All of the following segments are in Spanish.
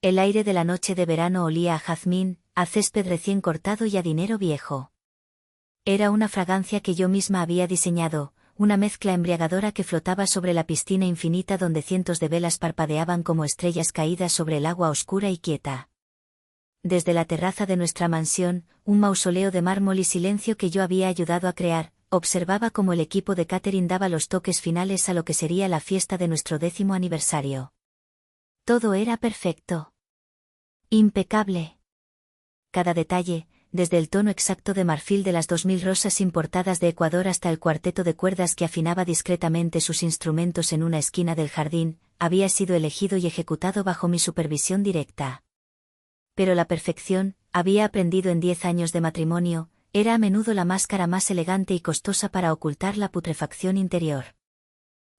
El aire de la noche de verano olía a jazmín, a césped recién cortado y a dinero viejo. Era una fragancia que yo misma había diseñado, una mezcla embriagadora que flotaba sobre la piscina infinita donde cientos de velas parpadeaban como estrellas caídas sobre el agua oscura y quieta. Desde la terraza de nuestra mansión, un mausoleo de mármol y silencio que yo había ayudado a crear, observaba cómo el equipo de catering daba los toques finales a lo que sería la fiesta de nuestro 10º aniversario. Todo era perfecto. Impecable. Cada detalle, desde el tono exacto de marfil de las 2000 rosas importadas de Ecuador hasta el cuarteto de cuerdas que afinaba discretamente sus instrumentos en una esquina del jardín, había sido elegido y ejecutado bajo mi supervisión directa. Pero la perfección, había aprendido en 10 años de matrimonio, era a menudo la máscara más elegante y costosa para ocultar la putrefacción interior.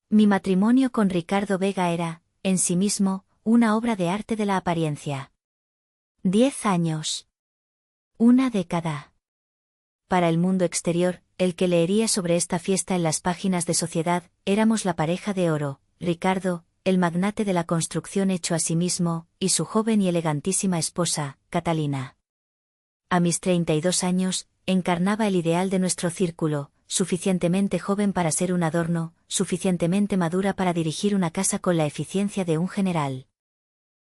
Mi matrimonio con Ricardo Vega era, en sí mismo, una obra de arte de la apariencia. 10 años. Una década. Para el mundo exterior, el que leería sobre esta fiesta en las páginas de Sociedad, éramos la pareja de oro, Ricardo, el magnate de la construcción hecho a sí mismo, y su joven y elegantísima esposa, Catalina. A mis 32 años, encarnaba el ideal de nuestro círculo, suficientemente joven para ser un adorno, suficientemente madura para dirigir una casa con la eficiencia de un general.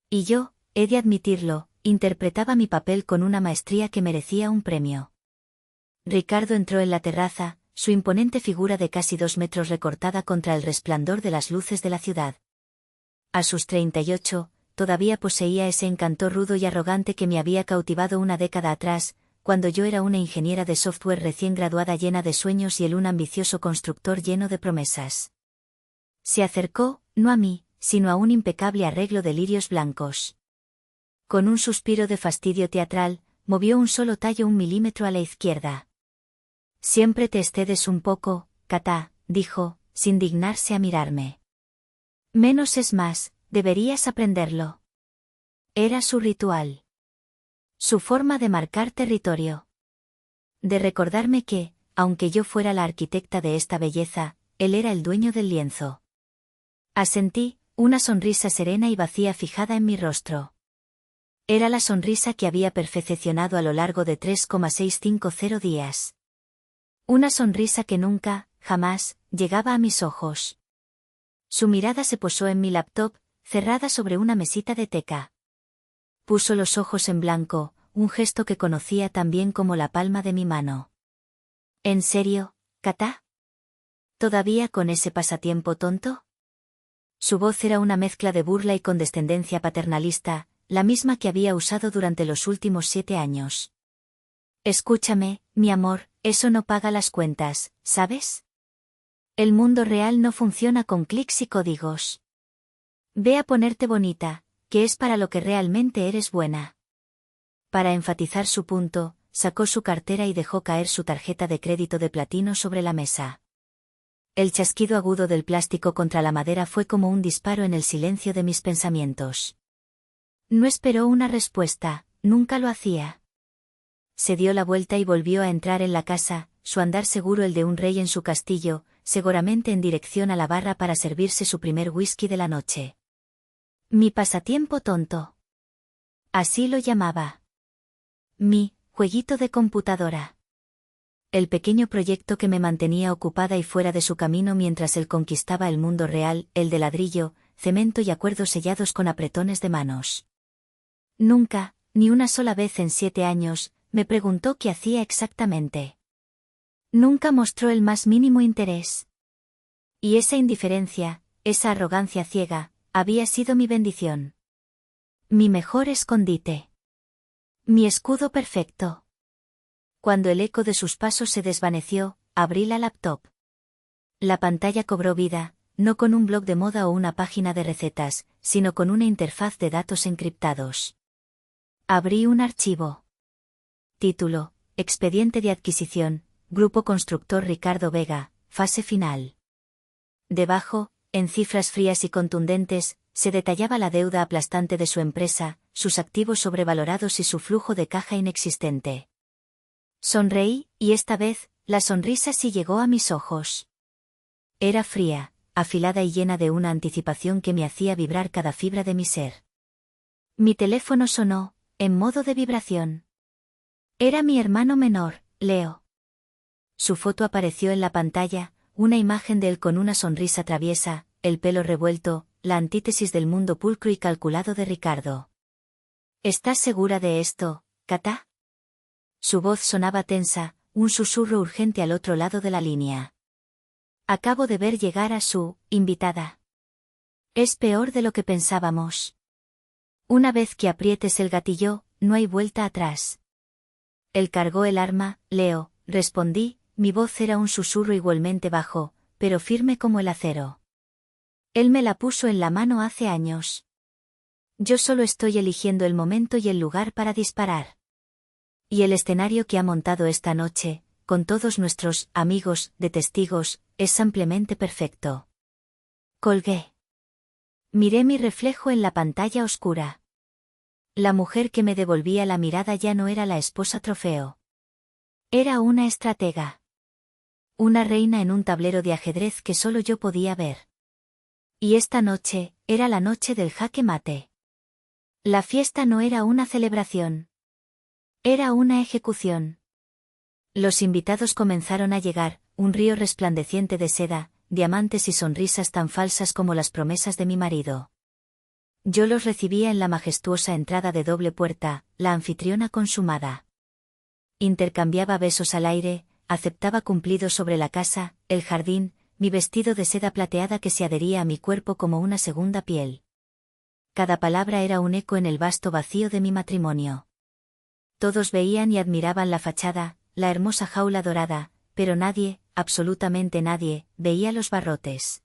Y yo, he de admitirlo, interpretaba mi papel con una maestría que merecía un premio. Ricardo entró en la terraza, su imponente figura de casi 2 metros recortada contra el resplandor de las luces de la ciudad. A sus 38, todavía poseía ese encanto rudo y arrogante que me había cautivado una década atrás, cuando yo era una ingeniera de software recién graduada llena de sueños y él un ambicioso constructor lleno de promesas. Se acercó, no a mí, sino a un impecable arreglo de lirios blancos. Con un suspiro de fastidio teatral, movió un solo tallo 1 milímetro a la izquierda. Siempre te excedes un poco, Katá, dijo, sin dignarse a mirarme. Menos es más, deberías aprenderlo. Era su ritual. Su forma de marcar territorio. De recordarme que, aunque yo fuera la arquitecta de esta belleza, él era el dueño del lienzo. Asentí, una sonrisa serena y vacía fijada en mi rostro. Era la sonrisa que había perfeccionado a lo largo de 3,650 días. Una sonrisa que nunca, jamás, llegaba a mis ojos. Su mirada se posó en mi laptop, cerrada sobre una mesita de teca. Puso los ojos en blanco, un gesto que conocía tan bien como la palma de mi mano. ¿En serio, Katá? ¿Todavía con ese pasatiempo tonto? Su voz era una mezcla de burla y condescendencia paternalista, la misma que había usado durante los últimos 7 años. Escúchame, mi amor, eso no paga las cuentas, ¿sabes? El mundo real no funciona con clics y códigos. Ve a ponerte bonita, que es para lo que realmente eres buena. Para enfatizar su punto, sacó su cartera y dejó caer su tarjeta de crédito de platino sobre la mesa. El chasquido agudo del plástico contra la madera fue como un disparo en el silencio de mis pensamientos. No esperó una respuesta, nunca lo hacía. Se dio la vuelta y volvió a entrar en la casa, su andar seguro el de un rey en su castillo, seguramente en dirección a la barra para servirse su primer whisky de la noche. Mi pasatiempo tonto. Así lo llamaba. Mi jueguito de computadora. El pequeño proyecto que me mantenía ocupada y fuera de su camino mientras él conquistaba el mundo real, el de ladrillo, cemento y acuerdos sellados con apretones de manos. Nunca, ni una sola vez en 7 años, me preguntó qué hacía exactamente. Nunca mostró el más mínimo interés. Y esa indiferencia, esa arrogancia ciega, había sido mi bendición. Mi mejor escondite. Mi escudo perfecto. Cuando el eco de sus pasos se desvaneció, abrí la laptop. La pantalla cobró vida, no con un blog de moda o una página de recetas, sino con una interfaz de datos encriptados. Abrí un archivo. Título: Expediente de adquisición, Grupo Constructor Ricardo Vega, fase final. Debajo, en cifras frías y contundentes, se detallaba la deuda aplastante de su empresa, sus activos sobrevalorados y su flujo de caja inexistente. Sonreí, y esta vez, la sonrisa sí llegó a mis ojos. Era fría, afilada y llena de una anticipación que me hacía vibrar cada fibra de mi ser. Mi teléfono sonó, en modo de vibración. Era mi hermano menor, Leo. Su foto apareció en la pantalla, una imagen de él con una sonrisa traviesa, el pelo revuelto, la antítesis del mundo pulcro y calculado de Ricardo. ¿Estás segura de esto, Kata? Su voz sonaba tensa, un susurro urgente al otro lado de la línea. Acabo de ver llegar a su invitada. Es peor de lo que pensábamos. Una vez que aprietes el gatillo, no hay vuelta atrás. Él cargó el arma, Leo, respondí, mi voz era un susurro igualmente bajo, pero firme como el acero. Él me la puso en la mano hace años. Yo solo estoy eligiendo el momento y el lugar para disparar. Y el escenario que ha montado esta noche, con todos nuestros amigos de testigos, es ampliamente perfecto. Colgué. Miré mi reflejo en la pantalla oscura. La mujer que me devolvía la mirada ya no era la esposa trofeo. Era una estratega. Una reina en un tablero de ajedrez que solo yo podía ver. Y esta noche, era la noche del jaque mate. La fiesta no era una celebración. Era una ejecución. Los invitados comenzaron a llegar, un río resplandeciente de seda, diamantes y sonrisas tan falsas como las promesas de mi marido. Yo los recibía en la majestuosa entrada de doble puerta, la anfitriona consumada. Intercambiaba besos al aire, aceptaba cumplidos sobre la casa, el jardín, mi vestido de seda plateada que se adhería a mi cuerpo como una segunda piel. Cada palabra era un eco en el vasto vacío de mi matrimonio. Todos veían y admiraban la fachada, la hermosa jaula dorada, pero nadie, absolutamente nadie, veía los barrotes.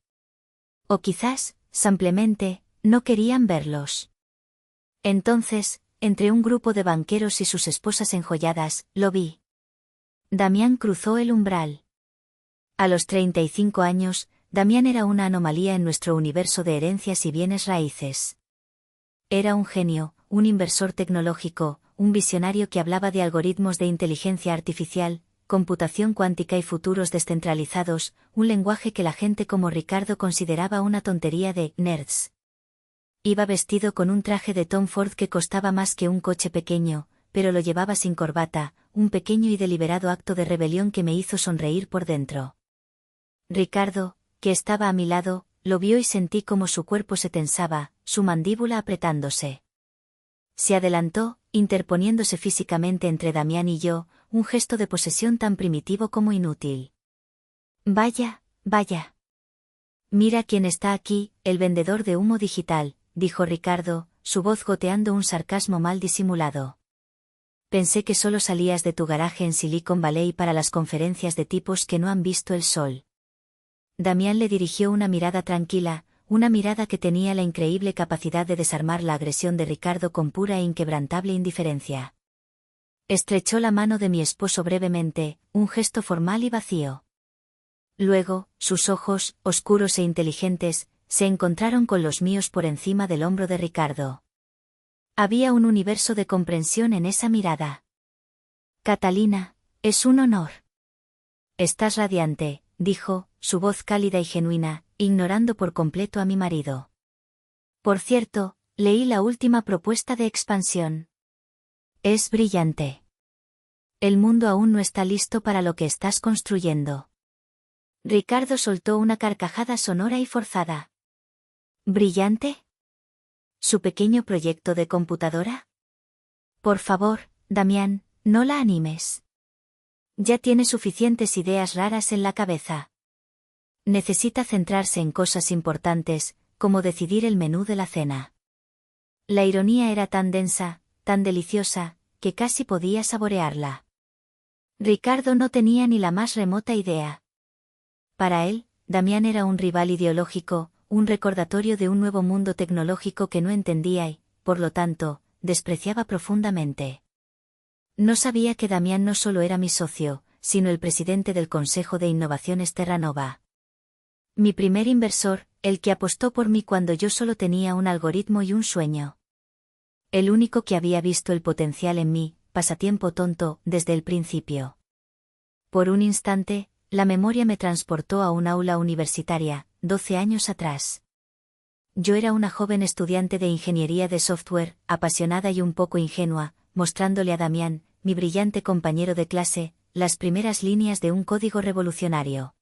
O quizás, simplemente, no querían verlos. Entonces, entre un grupo de banqueros y sus esposas enjolladas, lo vi. Damián cruzó el umbral. A los 35 años, Damián era una anomalía en nuestro universo de herencias y bienes raíces. Era un genio, un inversor tecnológico, un visionario que hablaba de algoritmos de inteligencia artificial, computación cuántica y futuros descentralizados, un lenguaje que la gente como Ricardo consideraba una tontería de nerds. Iba vestido con un traje de Tom Ford que costaba más que un coche pequeño, pero lo llevaba sin corbata, un pequeño y deliberado acto de rebelión que me hizo sonreír por dentro. Ricardo, que estaba a mi lado, lo vio y sentí como su cuerpo se tensaba, su mandíbula apretándose. Se adelantó, interponiéndose físicamente entre Damián y yo, un gesto de posesión tan primitivo como inútil. Vaya, vaya. Mira quién está aquí, el vendedor de humo digital, dijo Ricardo, su voz goteando un sarcasmo mal disimulado. Pensé que solo salías de tu garaje en Silicon Valley para las conferencias de tipos que no han visto el sol. Damián le dirigió una mirada tranquila, una mirada que tenía la increíble capacidad de desarmar la agresión de Ricardo con pura e inquebrantable indiferencia. Estrechó la mano de mi esposo brevemente, un gesto formal y vacío. Luego, sus ojos, oscuros e inteligentes, se encontraron con los míos por encima del hombro de Ricardo. Había un universo de comprensión en esa mirada. Catalina, es un honor. Estás radiante, dijo, su voz cálida y genuina, ignorando por completo a mi marido. Por cierto, leí la última propuesta de expansión. Es brillante. El mundo aún no está listo para lo que estás construyendo. Ricardo soltó una carcajada sonora y forzada. ¿Brillante? ¿Su pequeño proyecto de computadora? Por favor, Damián, no la animes. Ya tiene suficientes ideas raras en la cabeza. Necesita centrarse en cosas importantes, como decidir el menú de la cena. La ironía era tan densa, tan deliciosa, que casi podía saborearla. Ricardo no tenía ni la más remota idea. Para él, Damián era un rival ideológico, un recordatorio de un nuevo mundo tecnológico que no entendía y, por lo tanto, despreciaba profundamente. No sabía que Damián no solo era mi socio, sino el presidente del Consejo de Innovaciones Terranova. Mi primer inversor, el que apostó por mí cuando yo solo tenía un algoritmo y un sueño. El único que había visto el potencial en mí, pasatiempo tonto, desde el principio. Por un instante, la memoria me transportó a un aula universitaria, 12 años atrás. Yo era una joven estudiante de ingeniería de software, apasionada y un poco ingenua, mostrándole a Damián, mi brillante compañero de clase, las primeras líneas de un código revolucionario.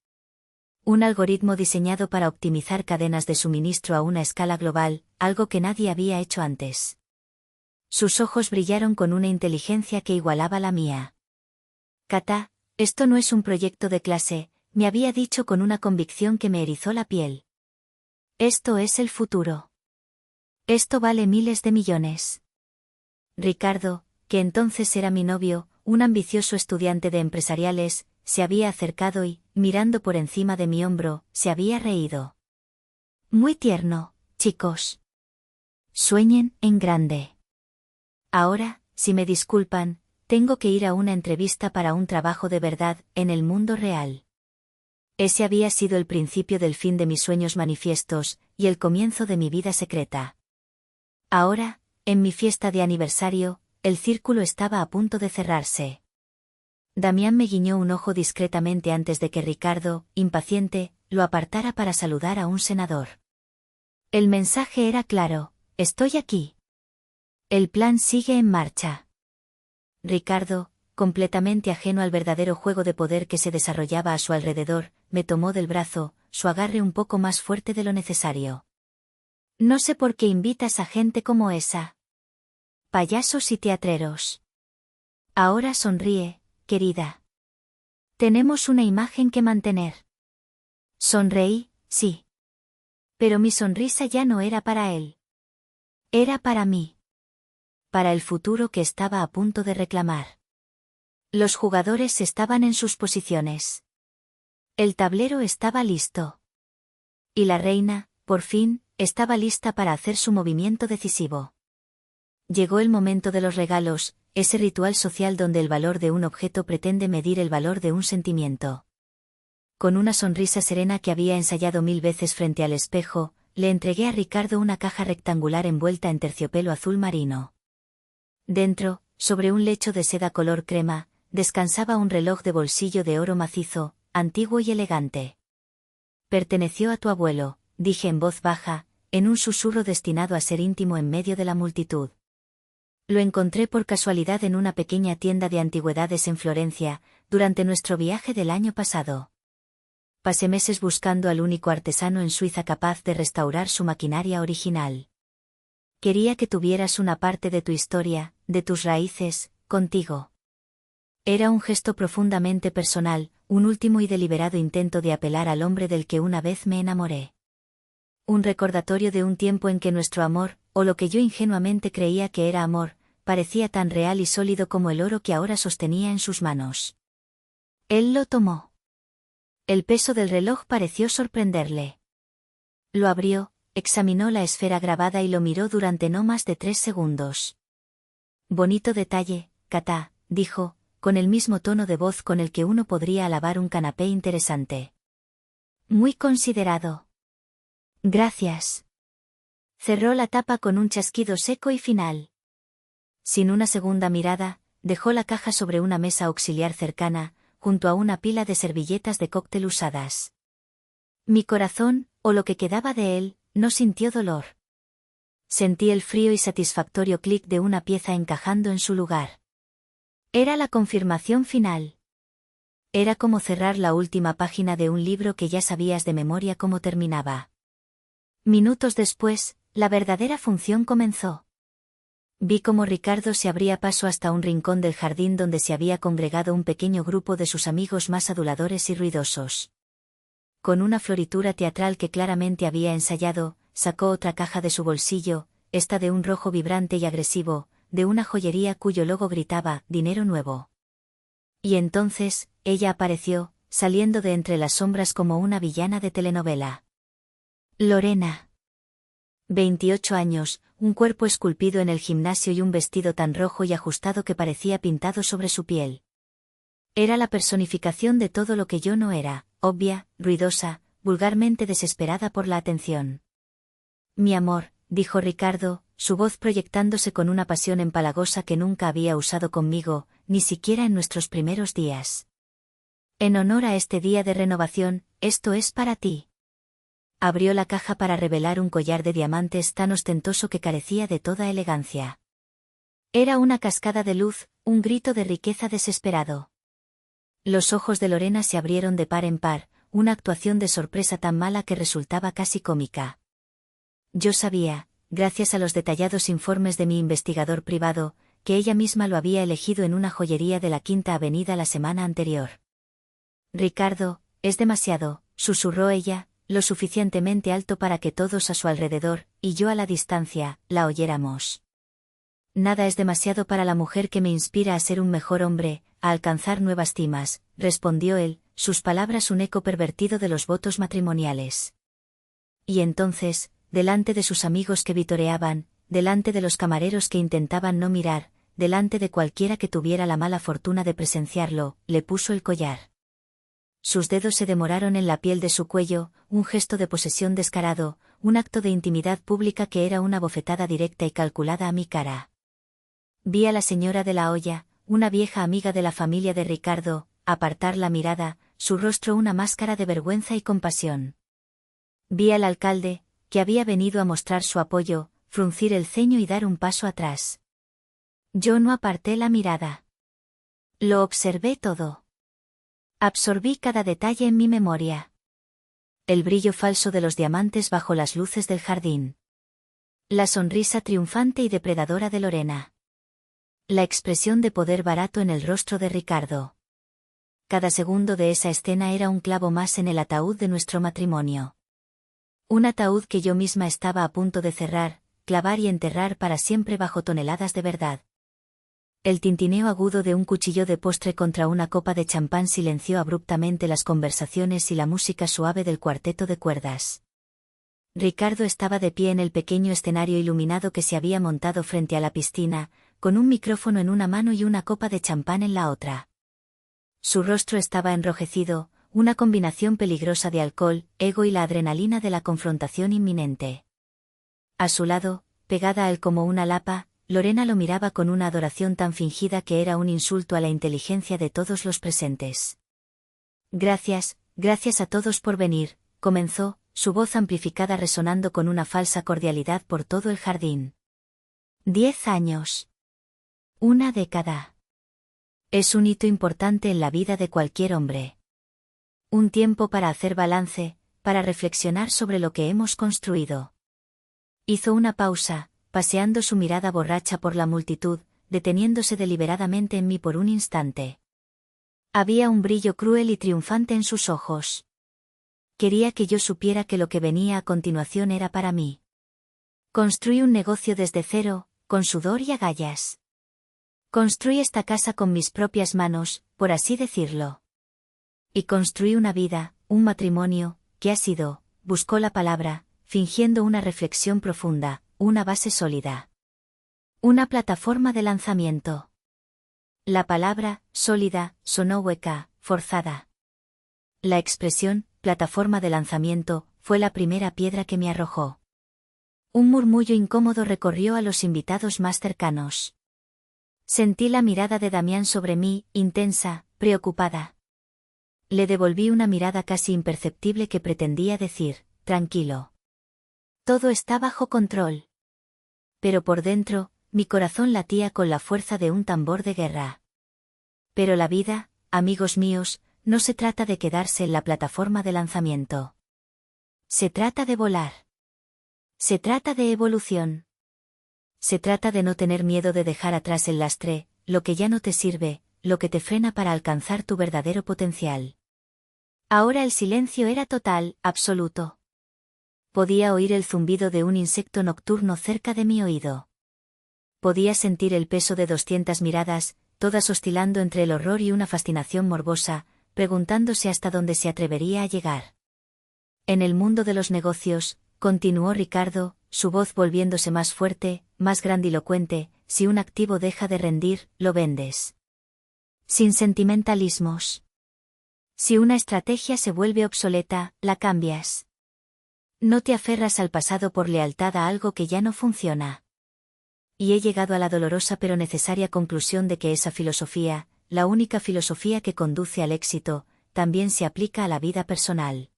Un algoritmo diseñado para optimizar cadenas de suministro a una escala global, algo que nadie había hecho antes. Sus ojos brillaron con una inteligencia que igualaba la mía. Kata, esto no es un proyecto de clase, me había dicho con una convicción que me erizó la piel. Esto es el futuro. Esto vale miles de millones. Ricardo, que entonces era mi novio, un ambicioso estudiante de empresariales, se había acercado y, mirando por encima de mi hombro, se había reído. Muy tierno, chicos. Sueñen en grande. Ahora, si me disculpan, tengo que ir a una entrevista para un trabajo de verdad, en el mundo real. Ese había sido el principio del fin de mis sueños manifiestos, y el comienzo de mi vida secreta. Ahora, en mi fiesta de aniversario, el círculo estaba a punto de cerrarse. Damián me guiñó un ojo discretamente antes de que Ricardo, impaciente, lo apartara para saludar a un senador. El mensaje era claro: estoy aquí. El plan sigue en marcha. Ricardo, completamente ajeno al verdadero juego de poder que se desarrollaba a su alrededor, me tomó del brazo, su agarre un poco más fuerte de lo necesario. No sé por qué invitas a gente como esa. Payasos y teatreros. Ahora sonríe, querida. Tenemos una imagen que mantener. Sonreí, sí. Pero mi sonrisa ya no era para él. Era para mí. Para el futuro que estaba a punto de reclamar. Los jugadores estaban en sus posiciones. El tablero estaba listo. Y la reina, por fin, estaba lista para hacer su movimiento decisivo. Llegó el momento de los regalos, ese ritual social donde el valor de un objeto pretende medir el valor de un sentimiento. Con una sonrisa serena que había ensayado 1000 veces frente al espejo, le entregué a Ricardo una caja rectangular envuelta en terciopelo azul marino. Dentro, sobre un lecho de seda color crema, descansaba un reloj de bolsillo de oro macizo, antiguo y elegante. Perteneció a tu abuelo, dije en voz baja, en un susurro destinado a ser íntimo en medio de la multitud. Lo encontré por casualidad en una pequeña tienda de antigüedades en Florencia, durante nuestro viaje del año pasado. Pasé meses buscando al único artesano en Suiza capaz de restaurar su maquinaria original. Quería que tuvieras una parte de tu historia, de tus raíces, contigo. Era un gesto profundamente personal, un último y deliberado intento de apelar al hombre del que una vez me enamoré. Un recordatorio de un tiempo en que nuestro amor, o lo que yo ingenuamente creía que era amor, parecía tan real y sólido como el oro que ahora sostenía en sus manos. Él lo tomó. El peso del reloj pareció sorprenderle. Lo abrió, examinó la esfera grabada y lo miró durante no más de 3 segundos. Bonito detalle, Kata, dijo, con el mismo tono de voz con el que uno podría alabar un canapé interesante. Muy considerado. Gracias. Cerró la tapa con un chasquido seco y final. Sin una segunda mirada, dejó la caja sobre una mesa auxiliar cercana, junto a una pila de servilletas de cóctel usadas. Mi corazón, o lo que quedaba de él, no sintió dolor. Sentí el frío y satisfactorio clic de una pieza encajando en su lugar. Era la confirmación final. Era como cerrar la última página de un libro que ya sabías de memoria cómo terminaba. Minutos después, la verdadera función comenzó. Vi cómo Ricardo se abría paso hasta un rincón del jardín donde se había congregado un pequeño grupo de sus amigos más aduladores y ruidosos. Con una floritura teatral que claramente había ensayado, sacó otra caja de su bolsillo, esta de un rojo vibrante y agresivo, de una joyería cuyo logo gritaba, dinero nuevo. Y entonces, ella apareció, saliendo de entre las sombras como una villana de telenovela. Lorena. 28 años, un cuerpo esculpido en el gimnasio y un vestido tan rojo y ajustado que parecía pintado sobre su piel. Era la personificación de todo lo que yo no era, obvia, ruidosa, vulgarmente desesperada por la atención. Mi amor, dijo Ricardo, su voz proyectándose con una pasión empalagosa que nunca había usado conmigo, ni siquiera en nuestros primeros días. En honor a este día de renovación, esto es para ti. Abrió la caja para revelar un collar de diamantes tan ostentoso que carecía de toda elegancia. Era una cascada de luz, un grito de riqueza desesperado. Los ojos de Lorena se abrieron de par en par, una actuación de sorpresa tan mala que resultaba casi cómica. Yo sabía, gracias a los detallados informes de mi investigador privado, que ella misma lo había elegido en una joyería de la Quinta Avenida la semana anterior. Ricardo, es demasiado, susurró ella, lo suficientemente alto para que todos a su alrededor, y yo a la distancia, la oyéramos. Nada es demasiado para la mujer que me inspira a ser un mejor hombre, a alcanzar nuevas cimas, respondió él, sus palabras un eco pervertido de los votos matrimoniales. Y entonces, delante de sus amigos que vitoreaban, delante de los camareros que intentaban no mirar, delante de cualquiera que tuviera la mala fortuna de presenciarlo, le puso el collar. Sus dedos se demoraron en la piel de su cuello, un gesto de posesión descarado, un acto de intimidad pública que era una bofetada directa y calculada a mi cara. Vi a la señora de la olla, una vieja amiga de la familia de Ricardo, apartar la mirada, su rostro una máscara de vergüenza y compasión. Vi al alcalde, que había venido a mostrar su apoyo, fruncir el ceño y dar un paso atrás. Yo no aparté la mirada. Lo observé todo. Absorbí cada detalle en mi memoria. El brillo falso de los diamantes bajo las luces del jardín. La sonrisa triunfante y depredadora de Lorena. La expresión de poder barato en el rostro de Ricardo. Cada segundo de esa escena era un clavo más en el ataúd de nuestro matrimonio. Un ataúd que yo misma estaba a punto de cerrar, clavar y enterrar para siempre bajo toneladas de verdad. El tintineo agudo de un cuchillo de postre contra una copa de champán silenció abruptamente las conversaciones y la música suave del cuarteto de cuerdas. Ricardo estaba de pie en el pequeño escenario iluminado que se había montado frente a la piscina, con un micrófono en una mano y una copa de champán en la otra. Su rostro estaba enrojecido, una combinación peligrosa de alcohol, ego y la adrenalina de la confrontación inminente. A su lado, pegada a él como una lapa, Lorena lo miraba con una adoración tan fingida que era un insulto a la inteligencia de todos los presentes. Gracias a todos por venir, comenzó, su voz amplificada resonando con una falsa cordialidad por todo el jardín. 10 años. Una década. Es un hito importante en la vida de cualquier hombre. Un tiempo para hacer balance, para reflexionar sobre lo que hemos construido. Hizo una pausa, paseando su mirada borracha por la multitud, deteniéndose deliberadamente en mí por un instante. Había un brillo cruel y triunfante en sus ojos. Quería que yo supiera que lo que venía a continuación era para mí. Construí un negocio desde cero, con sudor y agallas. Construí esta casa con mis propias manos, por así decirlo. Y construí una vida, un matrimonio, que ha sido, buscó la palabra, fingiendo una reflexión profunda, una base sólida. Una plataforma de lanzamiento. La palabra, sólida, sonó hueca, forzada. La expresión, plataforma de lanzamiento, fue la primera piedra que me arrojó. Un murmullo incómodo recorrió a los invitados más cercanos. Sentí la mirada de Damián sobre mí, intensa, preocupada. Le devolví una mirada casi imperceptible que pretendía decir, tranquilo. Todo está bajo control. Pero por dentro, mi corazón latía con la fuerza de un tambor de guerra. Pero la vida, amigos míos, no se trata de quedarse en la plataforma de lanzamiento. Se trata de volar. Se trata de evolución. Se trata de no tener miedo de dejar atrás el lastre, lo que ya no te sirve, lo que te frena para alcanzar tu verdadero potencial. Ahora el silencio era total, absoluto. Podía oír el zumbido de un insecto nocturno cerca de mi oído. Podía sentir el peso de 200 miradas, todas oscilando entre el horror y una fascinación morbosa, preguntándose hasta dónde se atrevería a llegar. En el mundo de los negocios, continuó Ricardo, su voz volviéndose más fuerte, más grandilocuente, si un activo deja de rendir, lo vendes. Sin sentimentalismos. Si una estrategia se vuelve obsoleta, la cambias. No te aferras al pasado por lealtad a algo que ya no funciona. Y he llegado a la dolorosa pero necesaria conclusión de que esa filosofía, la única filosofía que conduce al éxito, también se aplica a la vida personal.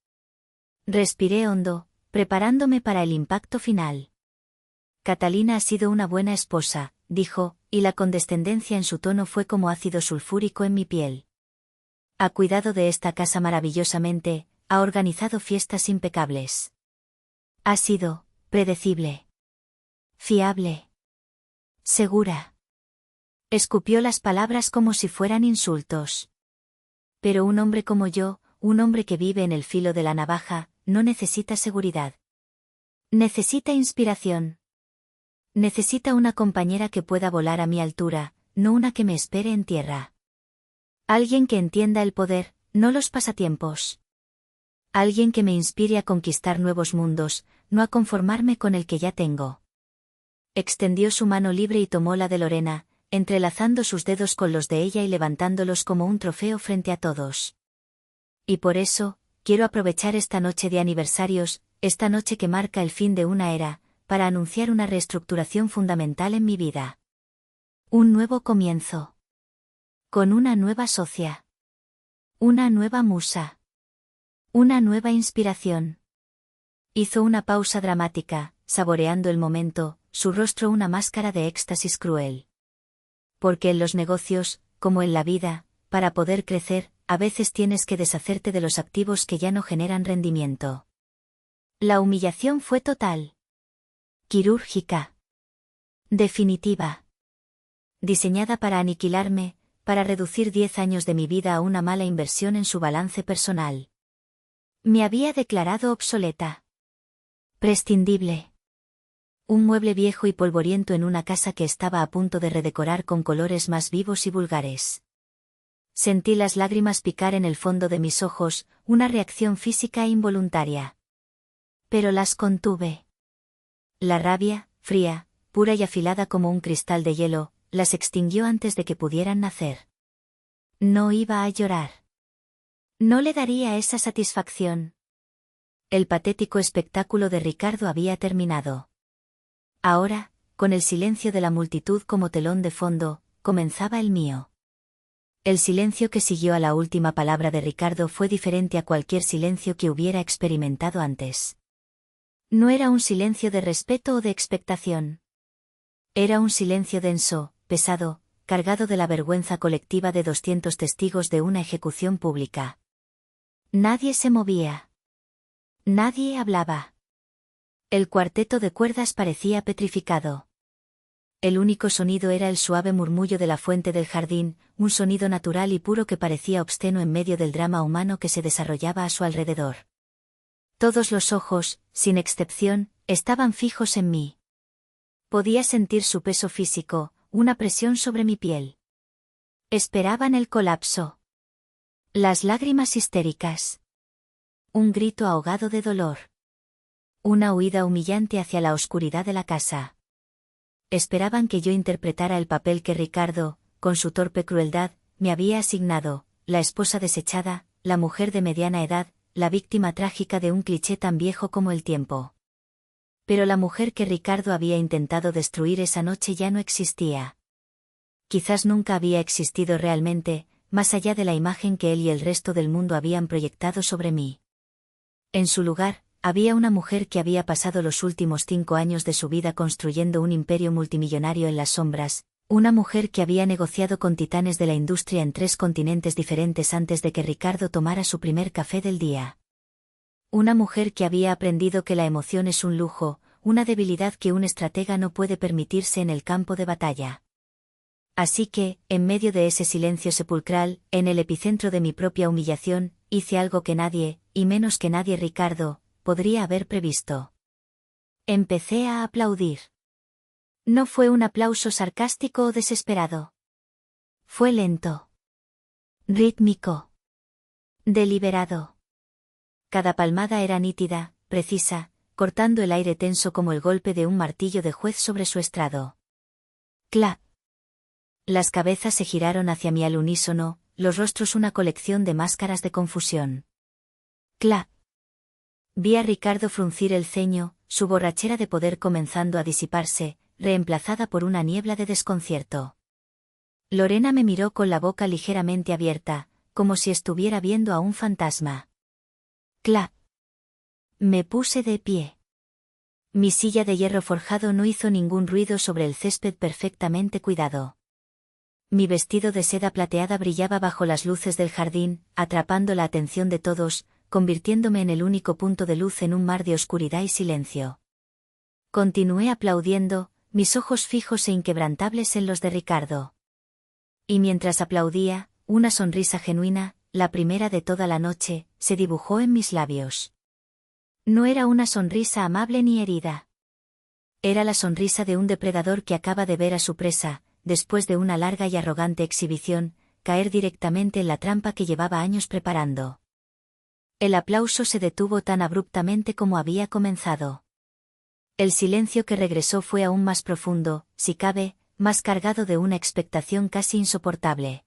Respiré hondo, preparándome para el impacto final. Catalina ha sido una buena esposa, dijo, y la condescendencia en su tono fue como ácido sulfúrico en mi piel. Ha cuidado de esta casa maravillosamente, ha organizado fiestas impecables. Ha sido predecible. Fiable. Segura. Escupió las palabras como si fueran insultos. Pero un hombre como yo, un hombre que vive en el filo de la navaja, no necesita seguridad. Necesita inspiración. Necesita una compañera que pueda volar a mi altura, no una que me espere en tierra. Alguien que entienda el poder, no los pasatiempos. Alguien que me inspire a conquistar nuevos mundos, no a conformarme con el que ya tengo. Extendió su mano libre y tomó la de Lorena, entrelazando sus dedos con los de ella y levantándolos como un trofeo frente a todos. Y por eso, quiero aprovechar esta noche de aniversarios, esta noche que marca el fin de una era, para anunciar una reestructuración fundamental en mi vida. Un nuevo comienzo. Con una nueva socia. Una nueva musa. Una nueva inspiración. Hizo una pausa dramática, saboreando el momento, su rostro una máscara de éxtasis cruel. Porque en los negocios, como en la vida, para poder crecer, a veces tienes que deshacerte de los activos que ya no generan rendimiento. La humillación fue total. Quirúrgica. Definitiva. Diseñada para aniquilarme, para reducir 10 años de mi vida a una mala inversión en su balance personal. Me había declarado obsoleta. Prescindible. Un mueble viejo y polvoriento en una casa que estaba a punto de redecorar con colores más vivos y vulgares. Sentí las lágrimas picar en el fondo de mis ojos, una reacción física e involuntaria. Pero las contuve. La rabia, fría, pura y afilada como un cristal de hielo, las extinguió antes de que pudieran nacer. No iba a llorar. No le daría esa satisfacción. El patético espectáculo de Ricardo había terminado. Ahora, con el silencio de la multitud como telón de fondo, comenzaba el mío. El silencio que siguió a la última palabra de Ricardo fue diferente a cualquier silencio que hubiera experimentado antes. No era un silencio de respeto o de expectación. Era un silencio denso, pesado, cargado de la vergüenza colectiva de 200 testigos de una ejecución pública. Nadie se movía. Nadie hablaba. El cuarteto de cuerdas parecía petrificado. El único sonido era el suave murmullo de la fuente del jardín, un sonido natural y puro que parecía obsceno en medio del drama humano que se desarrollaba a su alrededor. Todos los ojos, sin excepción, estaban fijos en mí. Podía sentir su peso físico, una presión sobre mi piel. Esperaban el colapso. Las lágrimas histéricas. Un grito ahogado de dolor. Una huida humillante hacia la oscuridad de la casa. Esperaban que yo interpretara el papel que Ricardo, con su torpe crueldad, me había asignado, la esposa desechada, la mujer de mediana edad, la víctima trágica de un cliché tan viejo como el tiempo. Pero la mujer que Ricardo había intentado destruir esa noche ya no existía. Quizás nunca había existido realmente, más allá de la imagen que él y el resto del mundo habían proyectado sobre mí. En su lugar, había una mujer que había pasado los últimos 5 años de su vida construyendo un imperio multimillonario en las sombras, una mujer que había negociado con titanes de la industria en 3 continentes diferentes antes de que Ricardo tomara su primer café del día. Una mujer que había aprendido que la emoción es un lujo, una debilidad que un estratega no puede permitirse en el campo de batalla. Así que, en medio de ese silencio sepulcral, en el epicentro de mi propia humillación, hice algo que nadie, y menos que nadie Ricardo, podría haber previsto. Empecé a aplaudir. No fue un aplauso sarcástico o desesperado. Fue lento. Rítmico. Deliberado. Cada palmada era nítida, precisa, cortando el aire tenso como el golpe de un martillo de juez sobre su estrado. Clap. Las cabezas se giraron hacia mí al unísono, los rostros una colección de máscaras de confusión. Clap. Vi a Ricardo fruncir el ceño, su borrachera de poder comenzando a disiparse, reemplazada por una niebla de desconcierto. Lorena me miró con la boca ligeramente abierta, como si estuviera viendo a un fantasma. Clap. Me puse de pie. Mi silla de hierro forjado no hizo ningún ruido sobre el césped perfectamente cuidado. Mi vestido de seda plateada brillaba bajo las luces del jardín, atrapando la atención de todos, convirtiéndome en el único punto de luz en un mar de oscuridad y silencio. Continué aplaudiendo, mis ojos fijos e inquebrantables en los de Ricardo. Y mientras aplaudía, una sonrisa genuina, la primera de toda la noche, se dibujó en mis labios. No era una sonrisa amable ni herida. Era la sonrisa de un depredador que acaba de ver a su presa, después de una larga y arrogante exhibición, caer directamente en la trampa que llevaba años preparando. El aplauso se detuvo tan abruptamente como había comenzado. El silencio que regresó fue aún más profundo, si cabe, más cargado de una expectación casi insoportable.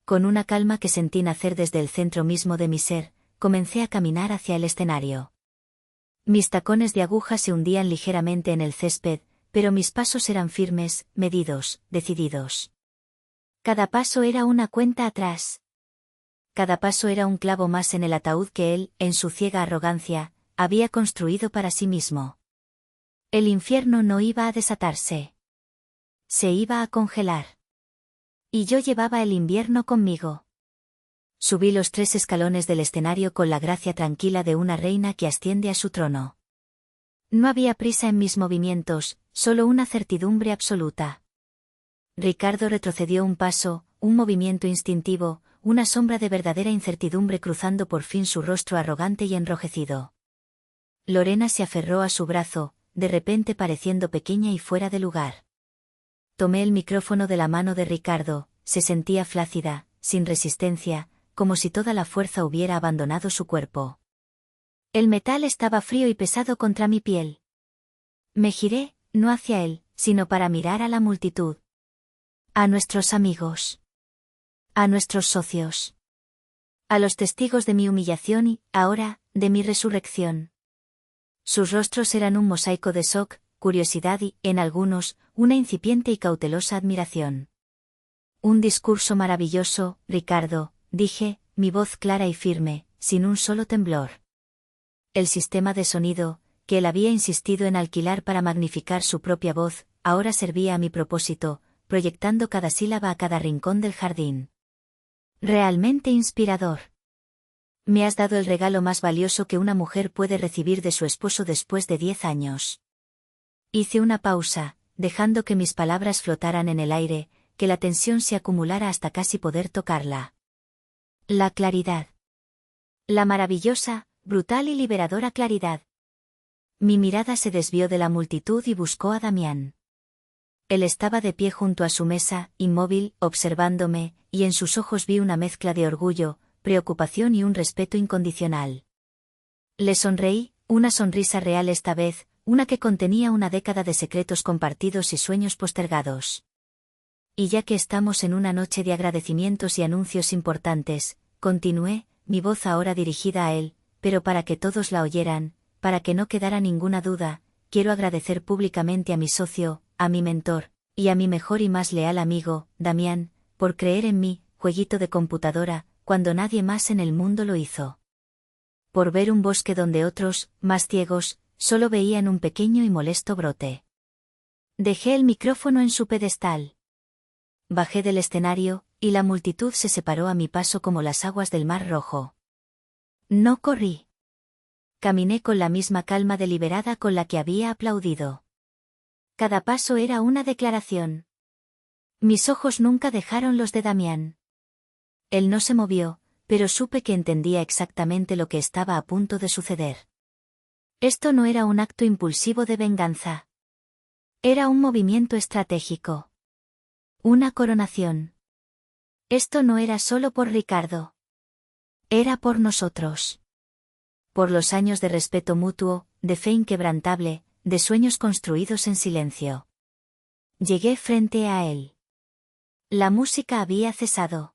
Con una calma que sentí nacer desde el centro mismo de mi ser, comencé a caminar hacia el escenario. Mis tacones de aguja se hundían ligeramente en el césped, pero mis pasos eran firmes, medidos, decididos. Cada paso era una cuenta atrás. Cada paso era un clavo más en el ataúd que él, en su ciega arrogancia, había construido para sí mismo. El infierno no iba a desatarse. Se iba a congelar. Y yo llevaba el invierno conmigo. Subí los 3 escalones del escenario con la gracia tranquila de una reina que asciende a su trono. No había prisa en mis movimientos, solo una certidumbre absoluta. Ricardo retrocedió un paso, un movimiento instintivo, una sombra de verdadera incertidumbre cruzando por fin su rostro arrogante y enrojecido. Lorena se aferró a su brazo, de repente pareciendo pequeña y fuera de lugar. Tomé el micrófono de la mano de Ricardo, se sentía flácida, sin resistencia, como si toda la fuerza hubiera abandonado su cuerpo. El metal estaba frío y pesado contra mi piel. Me giré, no hacia él, sino para mirar a la multitud. A nuestros amigos. A nuestros socios. A los testigos de mi humillación y, ahora, de mi resurrección. Sus rostros eran un mosaico de shock, curiosidad y, en algunos, una incipiente y cautelosa admiración. Un discurso maravilloso, Ricardo, dije, mi voz clara y firme, sin un solo temblor. El sistema de sonido, que él había insistido en alquilar para magnificar su propia voz, ahora servía a mi propósito, proyectando cada sílaba a cada rincón del jardín. Realmente inspirador. Me has dado el regalo más valioso que una mujer puede recibir de su esposo después de 10 años. Hice una pausa, dejando que mis palabras flotaran en el aire, que la tensión se acumulara hasta casi poder tocarla. La claridad. La maravillosa, brutal y liberadora claridad. Mi mirada se desvió de la multitud y buscó a Damián. Él estaba de pie junto a su mesa, inmóvil, observándome, y en sus ojos vi una mezcla de orgullo, preocupación y un respeto incondicional. Le sonreí, una sonrisa real esta vez, una que contenía una década de secretos compartidos y sueños postergados. Y ya que estamos en una noche de agradecimientos y anuncios importantes, continué, mi voz ahora dirigida a él, pero para que todos la oyeran, para que no quedara ninguna duda, quiero agradecer públicamente a mi socio, a mi mentor, y a mi mejor y más leal amigo, Damián, por creer en mí, jueguito de computadora, cuando nadie más en el mundo lo hizo. Por ver un bosque donde otros, más ciegos, solo veían un pequeño y molesto brote. Dejé el micrófono en su pedestal. Bajé del escenario, y la multitud se separó a mi paso como las aguas del Mar Rojo. No corrí. Caminé con la misma calma deliberada con la que había aplaudido. Cada paso era una declaración. Mis ojos nunca dejaron los de Damián. Él no se movió, pero supe que entendía exactamente lo que estaba a punto de suceder. Esto no era un acto impulsivo de venganza. Era un movimiento estratégico. Una coronación. Esto no era solo por Ricardo. Era por nosotros. Por los años de respeto mutuo, de fe inquebrantable, de sueños construidos en silencio. Llegué frente a él. La música había cesado.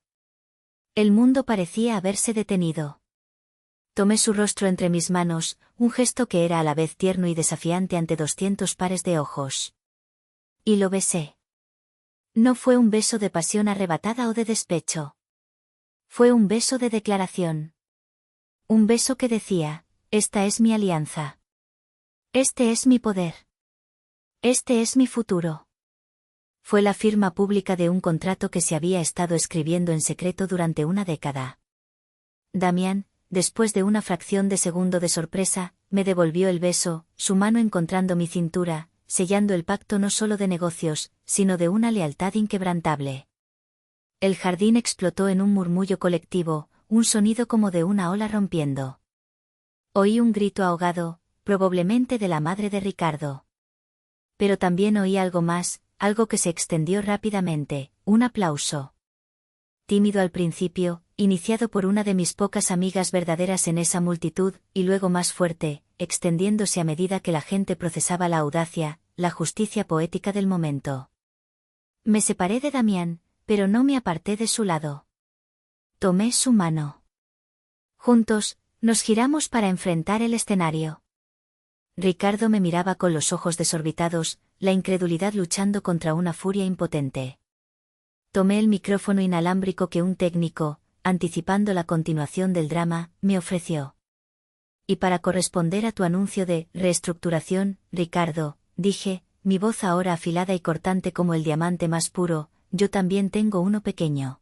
El mundo parecía haberse detenido. Tomé su rostro entre mis manos, un gesto que era a la vez tierno y desafiante ante 200 pares de ojos. Y lo besé. No fue un beso de pasión arrebatada o de despecho. Fue un beso de declaración. Un beso que decía, esta es mi alianza. Este es mi poder. Este es mi futuro. Fue la firma pública de un contrato que se había estado escribiendo en secreto durante una década. Damián, después de una fracción de segundo de sorpresa, me devolvió el beso, su mano encontrando mi cintura, sellando el pacto no solo de negocios, sino de una lealtad inquebrantable. El jardín explotó en un murmullo colectivo, un sonido como de una ola rompiendo. Oí un grito ahogado, probablemente de la madre de Ricardo. Pero también oí algo más, algo que se extendió rápidamente, un aplauso. Tímido al principio, iniciado por una de mis pocas amigas verdaderas en esa multitud, y luego más fuerte, extendiéndose a medida que la gente procesaba la audacia, la justicia poética del momento. Me separé de Damián, pero no me aparté de su lado. Tomé su mano. Juntos, nos giramos para enfrentar el escenario. Ricardo me miraba con los ojos desorbitados, la incredulidad luchando contra una furia impotente. Tomé el micrófono inalámbrico que un técnico, anticipando la continuación del drama, me ofreció. Y para corresponder a tu anuncio de reestructuración, Ricardo, dije, mi voz ahora afilada y cortante como el diamante más puro, yo también tengo uno pequeño.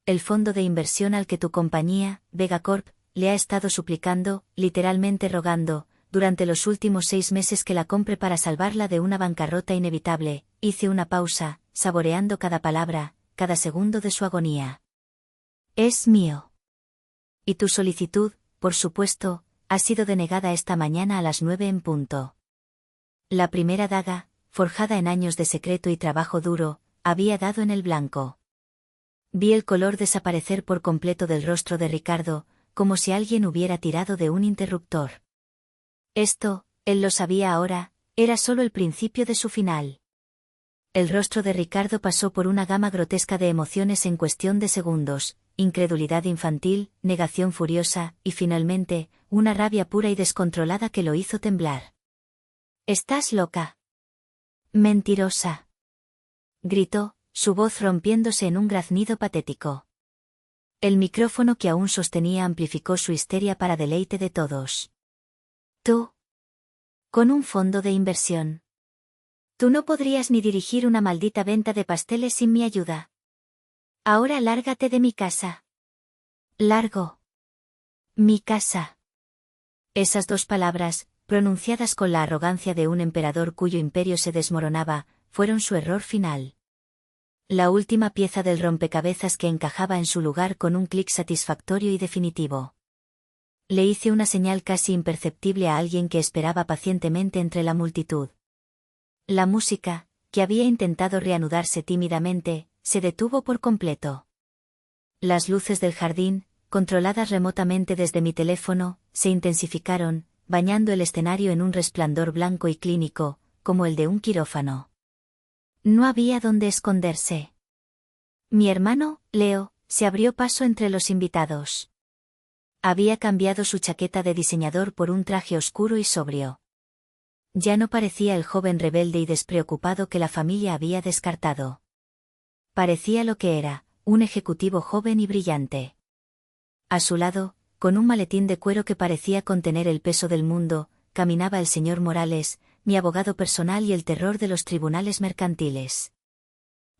El fondo de inversión al que tu compañía, Vegacorp, le ha estado suplicando, literalmente rogando, durante los últimos 6 meses que la compre para salvarla de una bancarrota inevitable, hice una pausa, saboreando cada palabra, cada segundo de su agonía. Es mío. Y tu solicitud, por supuesto, ha sido denegada esta mañana a las 9 en punto. La primera daga, forjada en años de secreto y trabajo duro, había dado en el blanco. Vi el color desaparecer por completo del rostro de Ricardo, como si alguien hubiera tirado de un interruptor. Esto, él lo sabía ahora, era solo el principio de su final. El rostro de Ricardo pasó por una gama grotesca de emociones en cuestión de segundos, incredulidad infantil, negación furiosa, y finalmente, una rabia pura y descontrolada que lo hizo temblar. «¡Estás loca! ¡Mentirosa!», gritó, su voz rompiéndose en un graznido patético. El micrófono que aún sostenía amplificó su histeria para deleite de todos. «Tú. Con un fondo de inversión. Tú no podrías ni dirigir una maldita venta de pasteles sin mi ayuda. Ahora lárgate de mi casa». «Largo. Mi casa». Esas 2 palabras, pronunciadas con la arrogancia de un emperador cuyo imperio se desmoronaba, fueron su error final. La última pieza del rompecabezas que encajaba en su lugar con un clic satisfactorio y definitivo. Le hice una señal casi imperceptible a alguien que esperaba pacientemente entre la multitud. La música, que había intentado reanudarse tímidamente, se detuvo por completo. Las luces del jardín, controladas remotamente desde mi teléfono, se intensificaron, bañando el escenario en un resplandor blanco y clínico, como el de un quirófano. No había dónde esconderse. Mi hermano, Leo, se abrió paso entre los invitados. Había cambiado su chaqueta de diseñador por un traje oscuro y sobrio. Ya no parecía el joven rebelde y despreocupado que la familia había descartado. Parecía lo que era, un ejecutivo joven y brillante. A su lado, con un maletín de cuero que parecía contener el peso del mundo, caminaba el señor Morales, mi abogado personal y el terror de los tribunales mercantiles.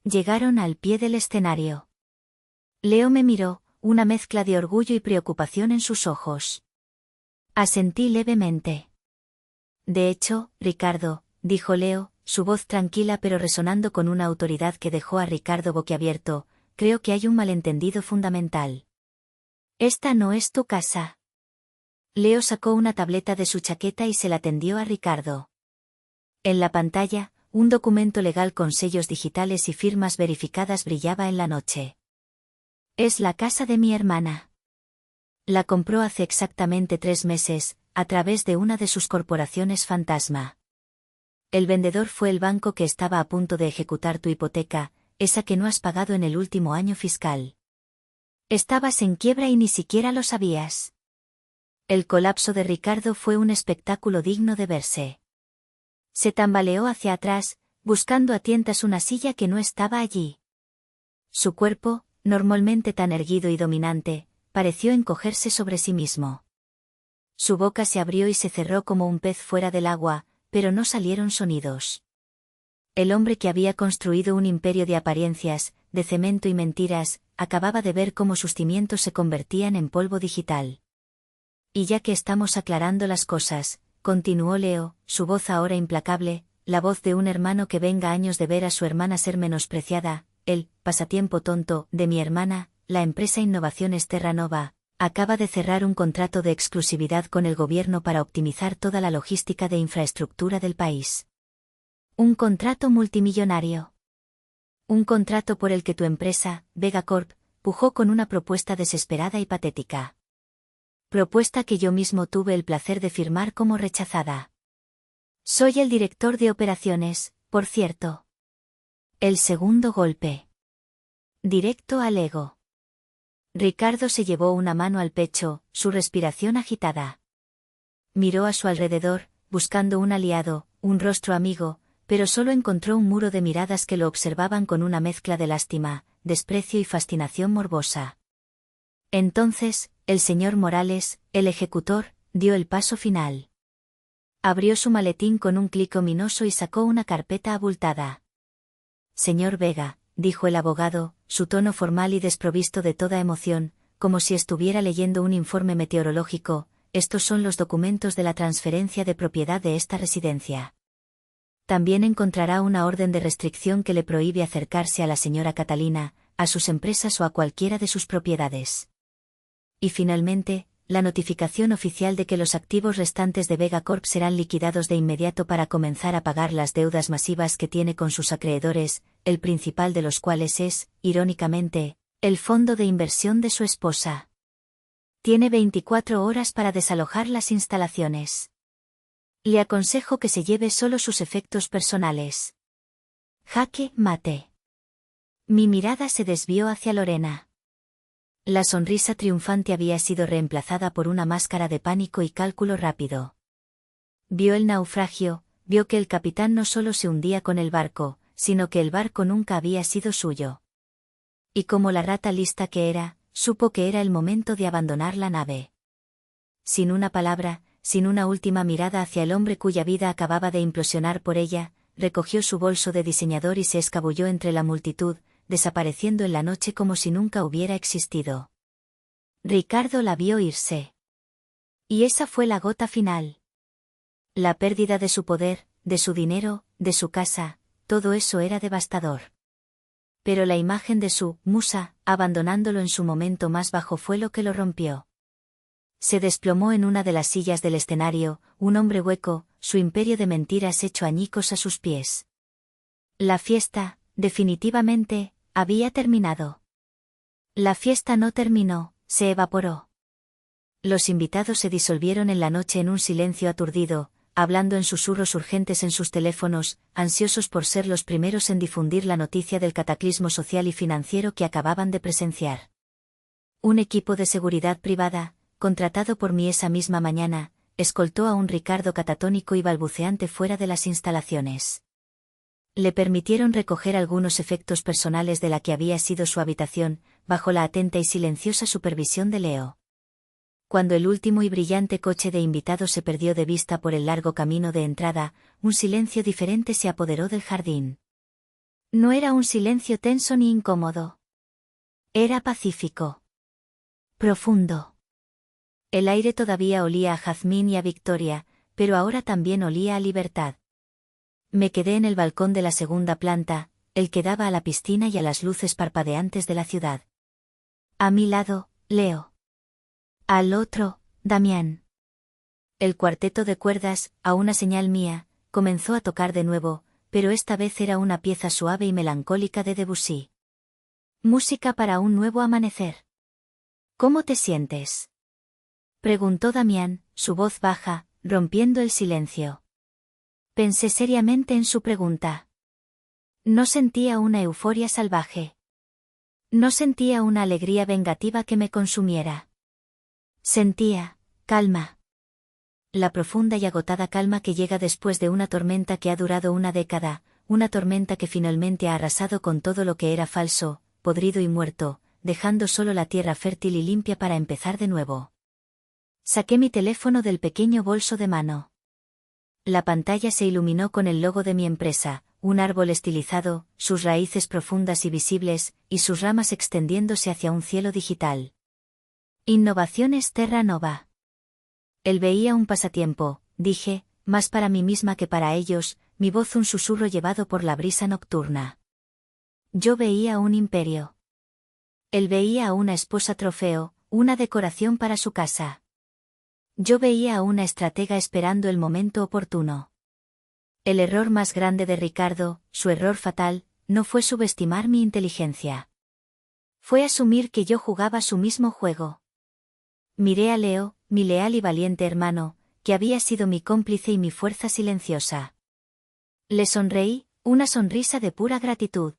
Llegaron al pie del escenario. Leo me miró, una mezcla de orgullo y preocupación en sus ojos. Asentí levemente. «De hecho, Ricardo», dijo Leo, su voz tranquila pero resonando con una autoridad que dejó a Ricardo boquiabierto, «creo que hay un malentendido fundamental. Esta no es tu casa». Leo sacó una tableta de su chaqueta y se la tendió a Ricardo. En la pantalla, un documento legal con sellos digitales y firmas verificadas brillaba en la noche. «Es la casa de mi hermana. La compró hace exactamente 3 meses, a través de una de sus corporaciones fantasma. El vendedor fue el banco que estaba a punto de ejecutar tu hipoteca, esa que no has pagado en el último año fiscal. Estabas en quiebra y ni siquiera lo sabías». El colapso de Ricardo fue un espectáculo digno de verse. Se tambaleó hacia atrás, buscando a tientas una silla que no estaba allí. Su cuerpo, normalmente tan erguido y dominante, pareció encogerse sobre sí mismo. Su boca se abrió y se cerró como un pez fuera del agua, pero no salieron sonidos. El hombre que había construido un imperio de apariencias, de cemento y mentiras, acababa de ver cómo sus cimientos se convertían en polvo digital. Y ya que estamos aclarando las cosas, continuó Leo, su voz ahora implacable, la voz de un hermano que venga años de ver a su hermana ser menospreciada, el pasatiempo tonto de mi hermana, la empresa Innovaciones Terranova, acaba de cerrar un contrato de exclusividad con el gobierno para optimizar toda la logística de infraestructura del país. Un contrato multimillonario. Un contrato por el que tu empresa, Vegacorp, pujó con una propuesta desesperada y patética. Propuesta que yo mismo tuve el placer de firmar como rechazada. Soy el director de operaciones, por cierto. El segundo golpe. Directo al ego. Ricardo se llevó una mano al pecho, su respiración agitada. Miró a su alrededor, buscando un aliado, un rostro amigo, pero solo encontró un muro de miradas que lo observaban con una mezcla de lástima, desprecio y fascinación morbosa. Entonces, el señor Morales, el ejecutor, dio el paso final. Abrió su maletín con un clic ominoso y sacó una carpeta abultada. Señor Vega, dijo el abogado, su tono formal y desprovisto de toda emoción, como si estuviera leyendo un informe meteorológico, estos son los documentos de la transferencia de propiedad de esta residencia. También encontrará una orden de restricción que le prohíbe acercarse a la señora Catalina, a sus empresas o a cualquiera de sus propiedades. Y finalmente, la notificación oficial de que los activos restantes de Vegacorp serán liquidados de inmediato para comenzar a pagar las deudas masivas que tiene con sus acreedores, el principal de los cuales es, irónicamente, el fondo de inversión de su esposa. Tiene 24 horas para desalojar las instalaciones. Le aconsejo que se lleve solo sus efectos personales. Jaque mate. Mi mirada se desvió hacia Lorena. La sonrisa triunfante había sido reemplazada por una máscara de pánico y cálculo rápido. Vio el naufragio, vio que el capitán no solo se hundía con el barco, sino que el barco nunca había sido suyo. Y como la rata lista que era, supo que era el momento de abandonar la nave. Sin una palabra, sin una última mirada hacia el hombre cuya vida acababa de implosionar por ella, recogió su bolso de diseñador y se escabulló entre la multitud, desapareciendo en la noche como si nunca hubiera existido. Ricardo la vio irse. Y esa fue la gota final. La pérdida de su poder, de su dinero, de su casa, todo eso era devastador. Pero la imagen de su musa, abandonándolo en su momento más bajo, fue lo que lo rompió. Se desplomó en una de las sillas del escenario, un hombre hueco, su imperio de mentiras hecho añicos a sus pies. La fiesta, definitivamente, había terminado. La fiesta no terminó, se evaporó. Los invitados se disolvieron en la noche en un silencio aturdido, hablando en susurros urgentes en sus teléfonos, ansiosos por ser los primeros en difundir la noticia del cataclismo social y financiero que acababan de presenciar. Un equipo de seguridad privada, contratado por mí esa misma mañana, escoltó a un Ricardo catatónico y balbuceante fuera de las instalaciones. Le permitieron recoger algunos efectos personales de la que había sido su habitación, bajo la atenta y silenciosa supervisión de Leo. Cuando el último y brillante coche de invitados se perdió de vista por el largo camino de entrada, un silencio diferente se apoderó del jardín. No era un silencio tenso ni incómodo. Era pacífico. Profundo. El aire todavía olía a jazmín y a victoria, pero ahora también olía a libertad. Me quedé en el balcón de la segunda planta, el que daba a la piscina y a las luces parpadeantes de la ciudad. A mi lado, Leo. Al otro, Damián. El cuarteto de cuerdas, a una señal mía, comenzó a tocar de nuevo, pero esta vez era una pieza suave y melancólica de Debussy. Música para un nuevo amanecer. ¿Cómo te sientes?, preguntó Damián, su voz baja, rompiendo el silencio. Pensé seriamente en su pregunta. No sentía una euforia salvaje. No sentía una alegría vengativa que me consumiera. Sentía calma. La profunda y agotada calma que llega después de una tormenta que ha durado una década, una tormenta que finalmente ha arrasado con todo lo que era falso, podrido y muerto, dejando solo la tierra fértil y limpia para empezar de nuevo. Saqué mi teléfono del pequeño bolso de mano. La pantalla se iluminó con el logo de mi empresa, un árbol estilizado, sus raíces profundas y visibles, y sus ramas extendiéndose hacia un cielo digital. Innovaciones Terra Nova. Él veía un pasatiempo, dije, más para mí misma que para ellos, mi voz un susurro llevado por la brisa nocturna. Yo veía un imperio. Él veía a una esposa trofeo, una decoración para su casa. Yo veía a una estratega esperando el momento oportuno. El error más grande de Ricardo, su error fatal, no fue subestimar mi inteligencia. Fue asumir que yo jugaba su mismo juego. Miré a Leo, mi leal y valiente hermano, que había sido mi cómplice y mi fuerza silenciosa. Le sonreí, una sonrisa de pura gratitud.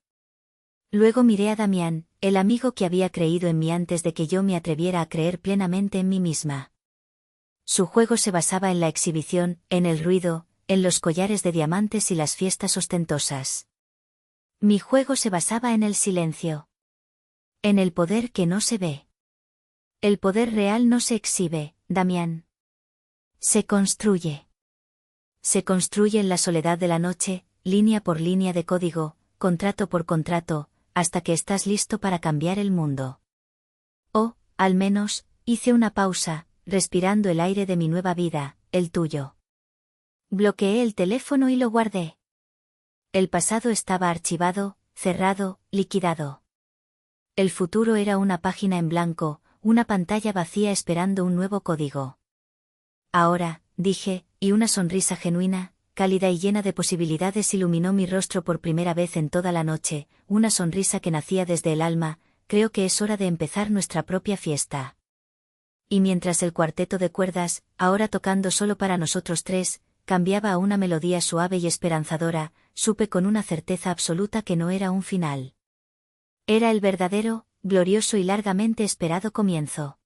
Luego miré a Damián, el amigo que había creído en mí antes de que yo me atreviera a creer plenamente en mí misma. Su juego se basaba en la exhibición, en el ruido, en los collares de diamantes y las fiestas ostentosas. Mi juego se basaba en el silencio. En el poder que no se ve. El poder real no se exhibe, Damián. Se construye. Se construye en la soledad de la noche, línea por línea de código, contrato por contrato, hasta que estás listo para cambiar el mundo. O, al menos, hice una pausa, respirando el aire de mi nueva vida, el tuyo. Bloqueé el teléfono y lo guardé. El pasado estaba archivado, cerrado, liquidado. El futuro era una página en blanco, una pantalla vacía esperando un nuevo código. Ahora, dije, y una sonrisa genuina, cálida y llena de posibilidades iluminó mi rostro por primera vez en toda la noche, una sonrisa que nacía desde el alma, creo que es hora de empezar nuestra propia fiesta. Y mientras el cuarteto de cuerdas, ahora tocando solo para nosotros tres, cambiaba a una melodía suave y esperanzadora, supe con una certeza absoluta que no era un final. Era el verdadero, glorioso y largamente esperado comienzo.